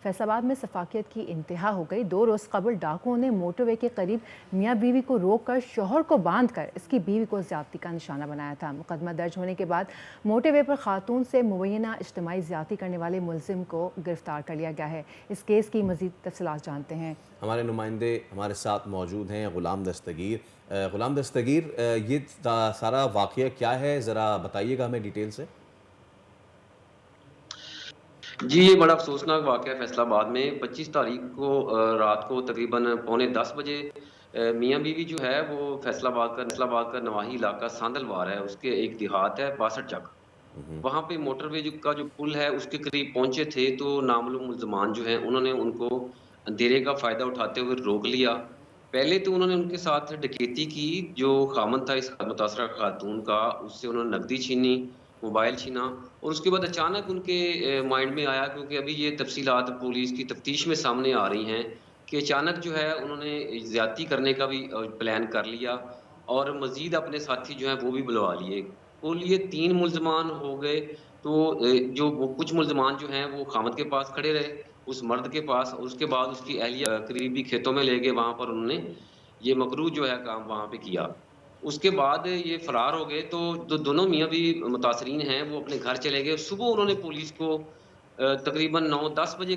फैसलाबाद में सफाकियत की इंतहा हो गई। 2 रोज़ कबल डाकुओं ने मोटरवे के करीब मियाँ बीवी को रोककर शौहर को बांधकर इसकी बीवी को ज्यादती का निशाना बनाया था। मुकदमा दर्ज होने के बाद मोटरवे पर खातून से मुबैना इज्तिमाई ज्यादती करने वाले मुलजिम को गिरफ्तार कर लिया गया है। इस केस की मजीद तफसीलात जानते हैं। हमारे नुमाइंदे हमारे साथ मौजूद हैं, ग़ुलाम दस्तगीर। ग़ुलाम दस्तगीर, ये सारा वाक़या क्या है, ज़रा बताइएगा हमें डिटेल से। जी, ये बड़ा अफ़सोसनाक वाक़या है फैसलाबाद में। 25 तारीख को रात को तकरीबन पौने 10 बजे मियाँ-बीवी जो है वो फैसलाबाद का नवाही इलाका सांदलवार है, उसके एक देहात है बासठ चक। हुँ, हुँ। वहाँ पे मोटरवे जो पुल है उसके करीब पहुँचे थे तो नामालूम मुल्ज़मान जो हैं उन्होंने उनको अंधेरे का फ़ायदा उठाते हुए रोक लिया। पहले तो उन्होंने उनके साथ डकैती की, जो ख़ामद था इस मुतासरा खातून का, उससे उन्होंने नकदी छीनी, मोबाइल छीना और उसके बाद अचानक उनके माइंड में आया, क्योंकि अभी ये तफ़सीलात पुलिस की तफ़्तीश में सामने आ रही हैं कि अचानक जो है उन्होंने ज़्यादती करने का भी प्लान कर लिया और मज़ीद अपने साथी जो हैं वो भी बुलवा लिए। कुल ये 3 मुल्ज़मान हो गए, तो जो वो कुछ मुल्ज़मान जो हैं वो ख़ामद के पास खड़े रहे, उस मर्द के पास, और उसके बाद उसकी अहलिया करीबी खेतों में ले गए, वहाँ पर उन्होंने ये मकरूह जो है काम वहाँ पे किया। उसके बाद ये फरार हो गए, तो दोनों मियाँ-बीवी मुतासरीन हैं वो अपने घर चले गए। सुबह उन्होंने पुलिस को तकरीबन 9-10 बजे